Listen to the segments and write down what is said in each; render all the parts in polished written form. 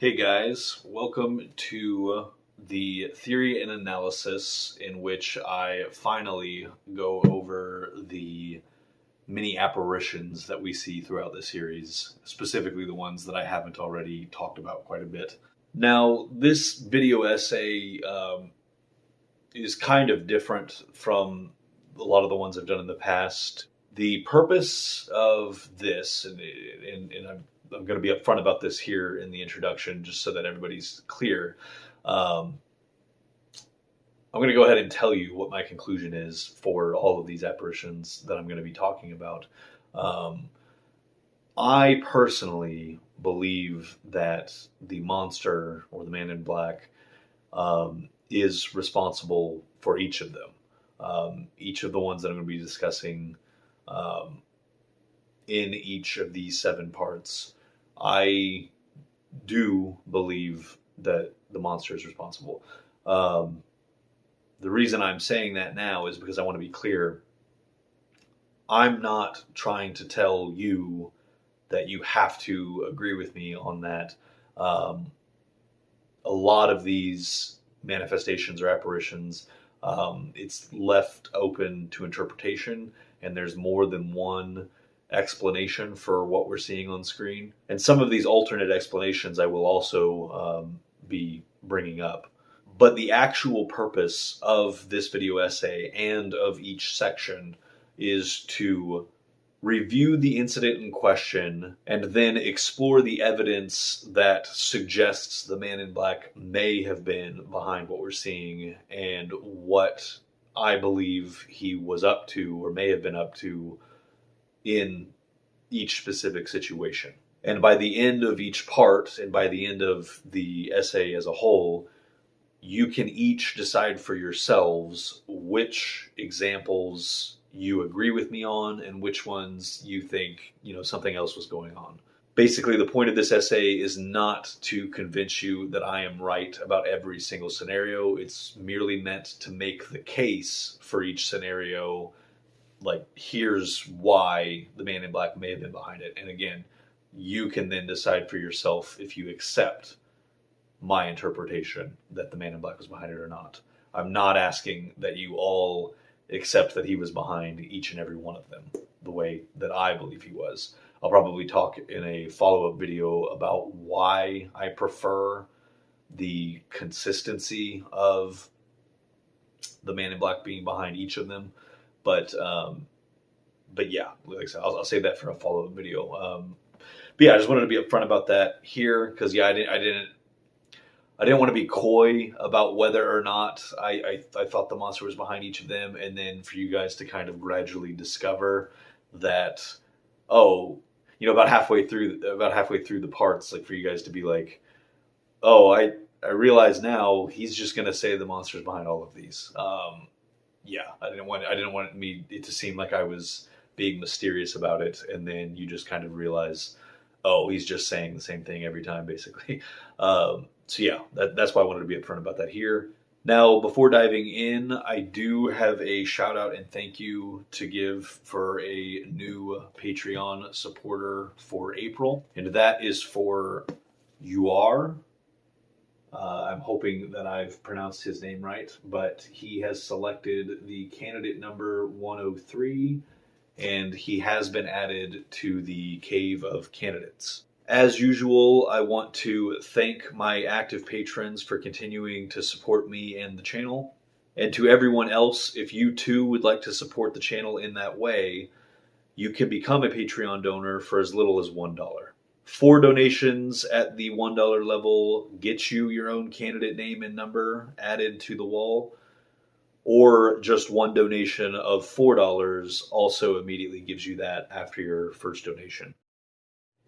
Hey guys, welcome to the theory and analysis in which I finally go over the many apparitions that we see throughout the series, specifically the ones that I haven't already talked about quite a bit. Now, this video essay is kind of different from a lot of the ones I've done in the past. The purpose of this, and I'm going to be upfront about this here in the introduction, just so that everybody's clear. I'm going to go ahead and tell you what my conclusion is for all of these apparitions that I'm going to be talking about. I personally believe that the monster or the man in black is responsible for each of them. Each of the ones that I'm going to be discussing in each of these 7 parts, I do believe that the monster is responsible. The reason I'm saying that now is because I want to be clear. I'm not trying to tell you that you have to agree with me on that. A lot of these manifestations or apparitions, it's left open to interpretation, and there's more than one explanation for what we're seeing on screen. And some of these alternate explanations I will also be bringing up. But the actual purpose of this video essay and of each section is to review the incident in question and then explore the evidence that suggests the man in black may have been behind what we're seeing and what I believe he was up to or may have been up to in each specific situation. And by the end of each part, and by the end of the essay as a whole, you can each decide for yourselves which examples you agree with me on and which ones you think, something else was going on. Basically, the point of this essay is not to convince you that I am right about every single scenario. It's merely meant to make the case for each scenario. Like, here's why the man in black may have been behind it. And again, you can then decide for yourself if you accept my interpretation that the man in black was behind it or not. I'm not asking that you all accept that he was behind each and every one of them the way that I believe he was. I'll probably talk in a follow-up video about why I prefer the consistency of the man in black being behind each of them. But yeah, like I said, I'll save that for a follow-up video. But yeah, I just wanted to be upfront about that here because I didn't want to be coy about whether or not I thought the monster was behind each of them, and then for you guys to kind of gradually discover that, about halfway through the parts, like for you guys to be like, I realize now he's just gonna say the monster's behind all of these. Yeah, I didn't want it to seem like I was being mysterious about it, and then you just kind of realize, he's just saying the same thing every time, basically. So yeah, that's why I wanted to be upfront about that here. Now, before diving in, I do have a shout out and thank you to give for a new Patreon supporter for April, and that is for Joar. I'm hoping that I've pronounced his name right, but he has selected the candidate number 103, and he has been added to the Cave of Candidates. As usual, I want to thank my active patrons for continuing to support me and the channel. And to everyone else, if you too would like to support the channel in that way, you can become a Patreon donor for as little as $1. 4 donations at the $1 level get you your own candidate name and number added to the wall, or just 1 donation of $4 also immediately gives you that after your first donation.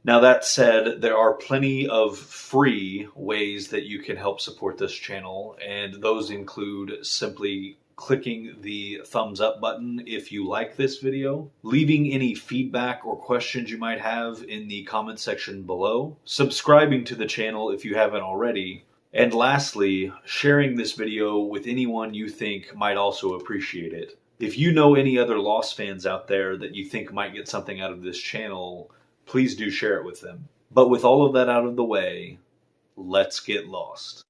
Now, that said, there are plenty of free ways that you can help support this channel, and those include simply clicking the thumbs up button if you like this video, leaving any feedback or questions you might have in the comment section below, subscribing to the channel if you haven't already, and lastly, sharing this video with anyone you think might also appreciate it. If you know any other Lost fans out there that you think might get something out of this channel, please do share it with them. But with all of that out of the way, let's get lost.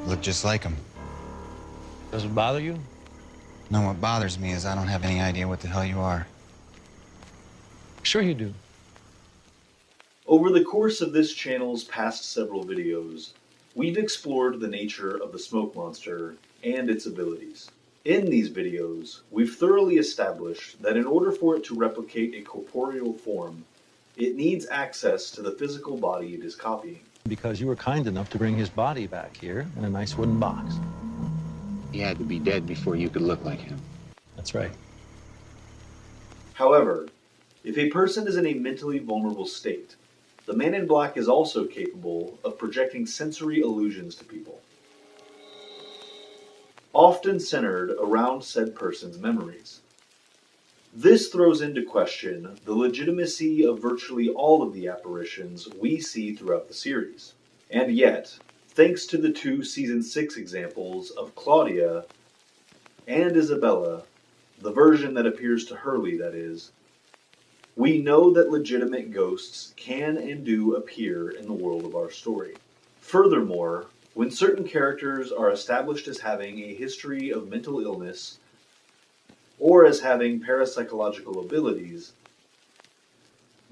Look just like him. Does it bother you? No, what bothers me is I don't have any idea what the hell you are. Sure you do. Over the course of this channel's past several videos, we've explored the nature of the smoke monster and its abilities. In these videos, we've thoroughly established that in order for it to replicate a corporeal form, it needs access to the physical body it is copying. Because you were kind enough to bring his body back here in a nice wooden box. He had to be dead before you could look like him. That's right. However, if a person is in a mentally vulnerable state, the Man in Black is also capable of projecting sensory illusions to people, often centered around said person's memories. This throws into question the legitimacy of virtually all of the apparitions we see throughout the series. And yet, thanks to the two Season 6 examples of Claudia and Isabella, the version that appears to Hurley, that is, we know that legitimate ghosts can and do appear in the world of our story. Furthermore, when certain characters are established as having a history of mental illness or as having parapsychological abilities,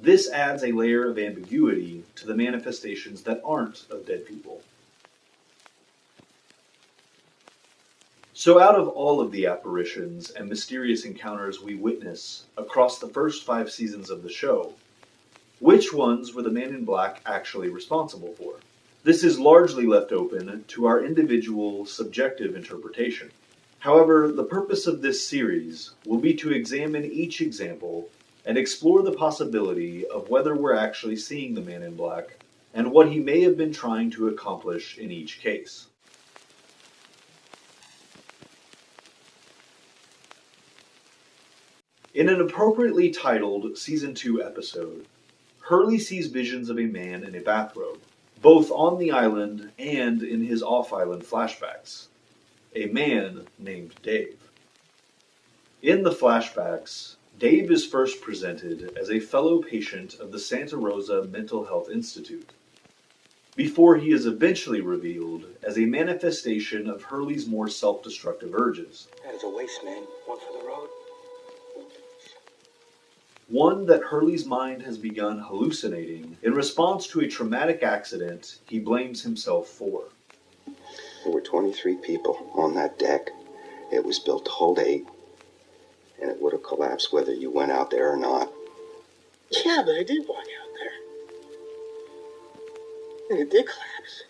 this adds a layer of ambiguity to the manifestations that aren't of dead people. So out of all of the apparitions and mysterious encounters we witness across the first 5 seasons of the show, which ones were the Man in Black actually responsible for? This is largely left open to our individual subjective interpretation. However, the purpose of this series will be to examine each example and explore the possibility of whether we're actually seeing the Man in Black and what he may have been trying to accomplish in each case. In an appropriately titled Season 2 episode, Hurley sees visions of a man in a bathrobe, both on the island and in his off-island flashbacks. A man named Dave. In the flashbacks, Dave is first presented as a fellow patient of the Santa Rosa Mental Health Institute, before he is eventually revealed as a manifestation of Hurley's more self-destructive urges. That is a waste, man. One for the road. One that Hurley's mind has begun hallucinating in response to a traumatic accident he blames himself for. There were 23 people on that deck. It was built to hold 8, and it would have collapsed whether you went out there or not. Yeah, but I did walk out there. And it did collapse.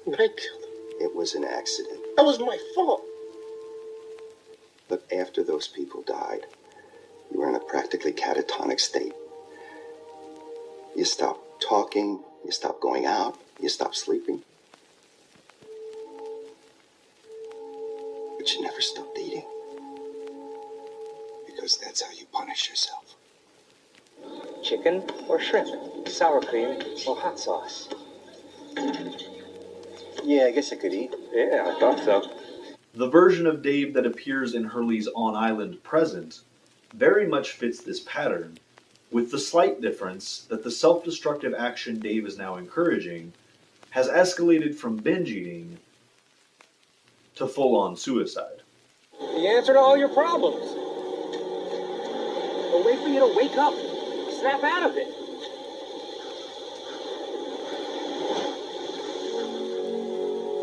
And I killed him. It was an accident. That was my fault. But after those people died, you were in a practically catatonic state. You stopped talking, you stopped going out, you stopped sleeping. But you never stopped eating. Because that's how you punish yourself. Chicken or shrimp? Sour cream or hot sauce? Yeah, I guess I could eat. Yeah, I thought so. The version of Dave that appears in Hurley's on-island present very much fits this pattern, with the slight difference that the self-destructive action Dave is now encouraging has escalated from binge eating to full-on suicide. The answer to all your problems. But wait for you to wake up. Snap out of it.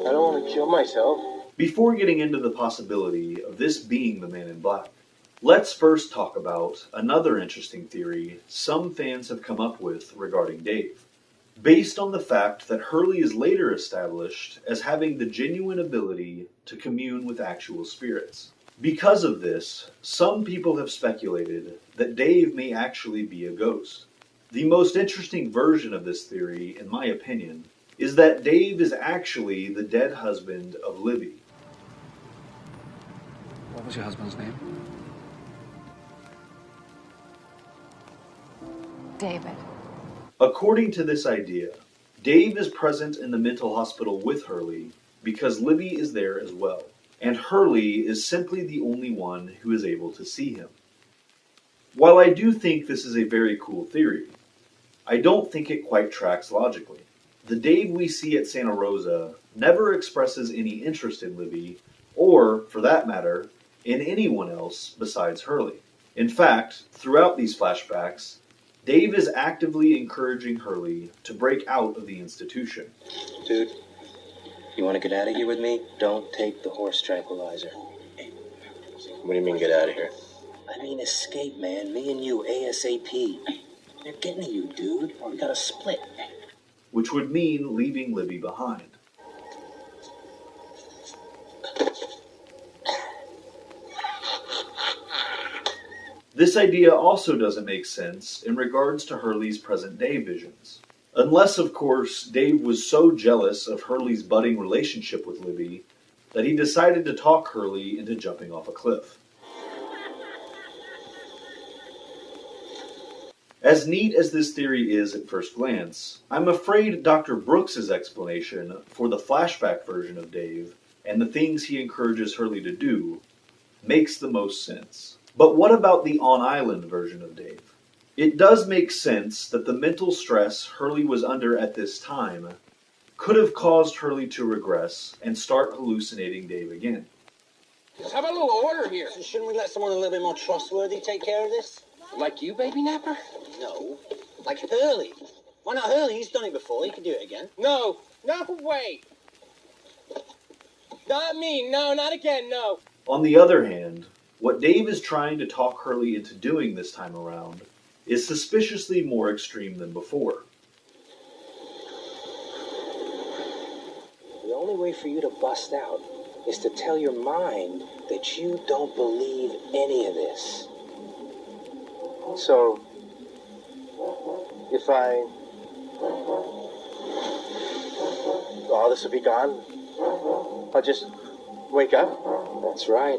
I don't want to kill myself. Before getting into the possibility of this being the Man in Black, let's first talk about another interesting theory some fans have come up with regarding Dave, based on the fact that Hurley is later established as having the genuine ability to commune with actual spirits. Because of this, some people have speculated that Dave may actually be a ghost. The most interesting version of this theory, in my opinion, is that Dave is actually the dead husband of Libby. What was your husband's name? David. According to this idea, Dave is present in the mental hospital with Hurley because Libby is there as well, and Hurley is simply the only one who is able to see him. While I do think this is a very cool theory, I don't think it quite tracks logically. The Dave we see at Santa Rosa never expresses any interest in Libby, or, for that matter, in anyone else besides Hurley. In fact, throughout these flashbacks, Dave is actively encouraging Hurley to break out of the institution. Dude, you want to get out of here with me? Don't take the horse tranquilizer. What do you mean, get out of here? I mean, escape, man. Me and you, ASAP. They're getting to you, dude. We gotta split. Which would mean leaving Libby behind. This idea also doesn't make sense in regards to Hurley's present-day visions. Unless, of course, Dave was so jealous of Hurley's budding relationship with Libby that he decided to talk Hurley into jumping off a cliff. As neat as this theory is at first glance, I'm afraid Dr. Brooks's explanation for the flashback version of Dave and the things he encourages Hurley to do makes the most sense. But what about the on-island version of Dave? It does make sense that the mental stress Hurley was under at this time could have caused Hurley to regress and start hallucinating Dave again. Let's have a little order here. So shouldn't we let someone a little bit more trustworthy take care of this? Like you, baby napper? No. Like Hurley. Why not Hurley? He's done it before. He can do it again. No, wait. Not me, no, not again, no. On the other hand, what Dave is trying to talk Hurley into doing this time around is suspiciously more extreme than before. The only way for you to bust out is to tell your mind that you don't believe any of this. So, if all this will be gone, I'll just wake up? That's right.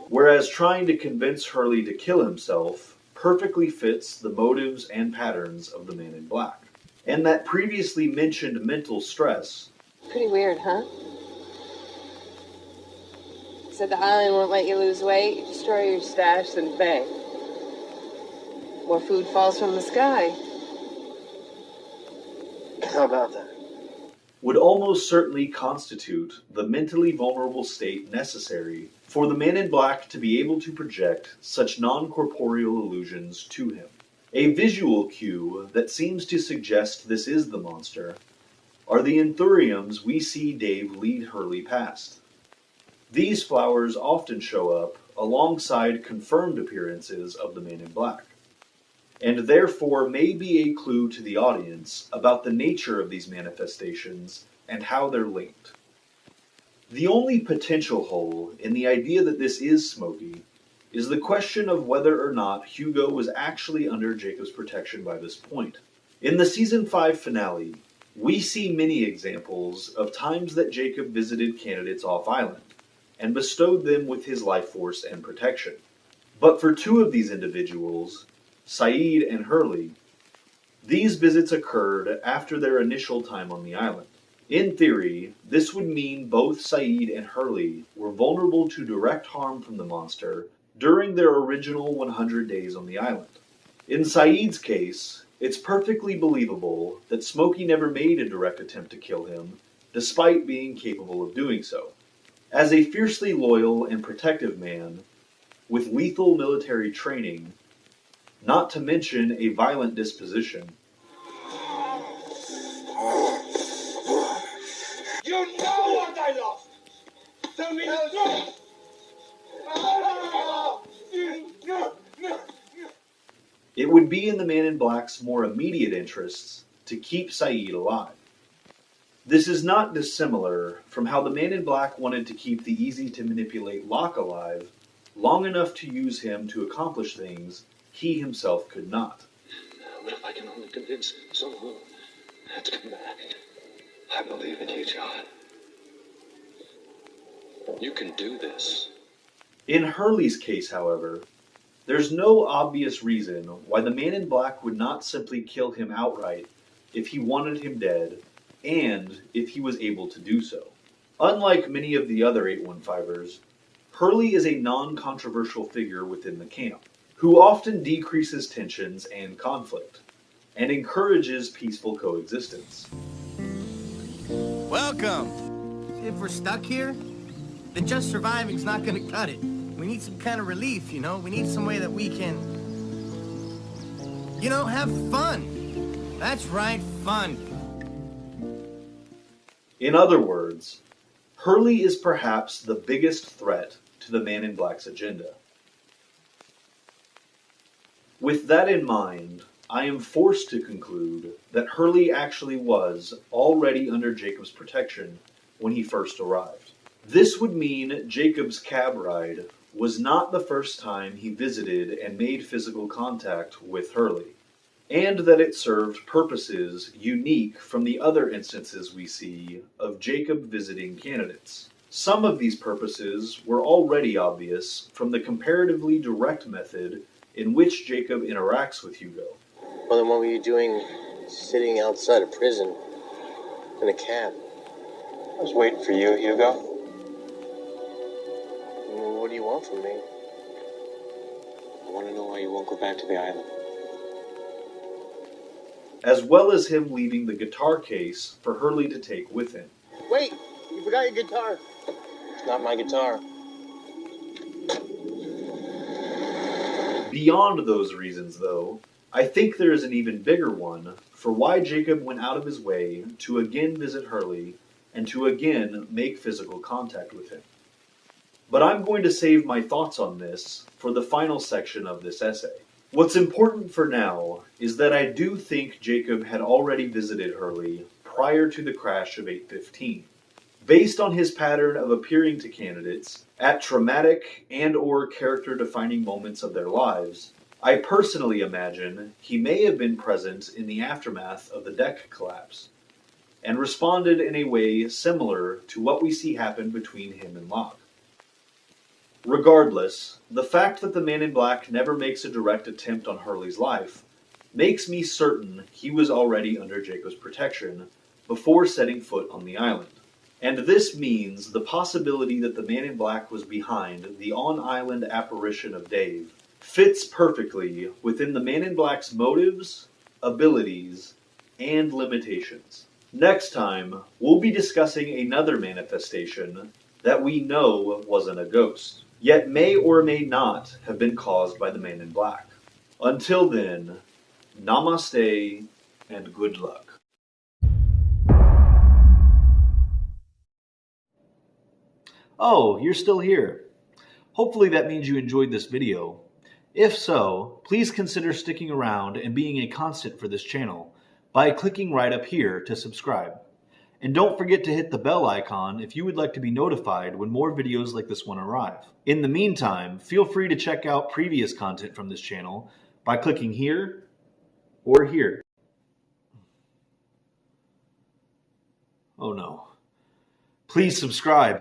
Whereas trying to convince Hurley to kill himself perfectly fits the motives and patterns of the Man in Black. And that previously mentioned mental stress. Pretty weird, huh? Said the island won't let you lose weight, you destroy your stash, then bang. More food falls from the sky. How about that? Would almost certainly constitute the mentally vulnerable state necessary for the Man in Black to be able to project such non-corporeal illusions to him. A visual cue that seems to suggest this is the monster are the anthuriums we see Dave lead Hurley past. These flowers often show up alongside confirmed appearances of the Man in Black, and therefore may be a clue to the audience about the nature of these manifestations and how they're linked. The only potential hole in the idea that this is Smokey is the question of whether or not Hugo was actually under Jacob's protection by this point. In the Season 5 finale, we see many examples of times that Jacob visited candidates off-island and bestowed them with his life force and protection. But for two of these individuals, Saeed and Hurley, these visits occurred after their initial time on the island. In theory, this would mean both Saeed and Hurley were vulnerable to direct harm from the monster during their original 100 days on the island. In Saeed's case, it's perfectly believable that Smokey never made a direct attempt to kill him, despite being capable of doing so. As a fiercely loyal and protective man, with lethal military training, not to mention a violent disposition. You know what I lost! Tell me the truth! It would be in the Man in Black's more immediate interests to keep Saeed alive. This is not dissimilar from how the Man in Black wanted to keep the easy-to-manipulate Locke alive long enough to use him to accomplish things he himself could not. But if I can only convince someone to come back. I believe in you, John. You can do this. In Hurley's case, however, there's no obvious reason why the Man in Black would not simply kill him outright if he wanted him dead, and if he was able to do so. Unlike many of the other 815ers, Hurley is a non-controversial figure within the camp, who often decreases tensions and conflict, and encourages peaceful coexistence. Welcome! If we're stuck here, then just surviving's not gonna cut it. We need some kind of relief, you know? We need some way that we can, you know, have fun. That's right, fun. In other words, Hurley is perhaps the biggest threat to the Man in Black's agenda. With that in mind, I am forced to conclude that Hurley actually was already under Jacob's protection when he first arrived. This would mean Jacob's cab ride was not the first time he visited and made physical contact with Hurley, and that it served purposes unique from the other instances we see of Jacob visiting candidates. Some of these purposes were already obvious from the comparatively direct method in which Jacob interacts with Hugo. Well, then what were you doing sitting outside a prison in a cab? I was waiting for you, Hugo. Well, what do you want from me? I want to know why you won't go back to the island. As well as him leaving the guitar case for Hurley to take with him. Wait! You forgot your guitar. It's not my guitar. Beyond those reasons, though, I think there is an even bigger one for why Jacob went out of his way to again visit Hurley and to again make physical contact with him. But I'm going to save my thoughts on this for the final section of this essay. What's important for now is that I do think Jacob had already visited Hurley prior to the crash of 815. Based on his pattern of appearing to candidates at traumatic and/or character-defining moments of their lives, I personally imagine he may have been present in the aftermath of the deck collapse, and responded in a way similar to what we see happen between him and Locke. Regardless, the fact that the Man in Black never makes a direct attempt on Hurley's life makes me certain he was already under Jacob's protection before setting foot on the island. And this means the possibility that the Man in Black was behind the on-island apparition of Dave fits perfectly within the Man in Black's motives, abilities, and limitations. Next time, we'll be discussing another manifestation that we know wasn't a ghost, yet may or may not have been caused by the Man in Black. Until then, namaste and good luck. Oh, you're still here. Hopefully that means you enjoyed this video. If so, please consider sticking around and being a constant for this channel by clicking right up here to subscribe. And don't forget to hit the bell icon if you would like to be notified when more videos like this one arrive. In the meantime, feel free to check out previous content from this channel by clicking here or here. Oh no. Please subscribe.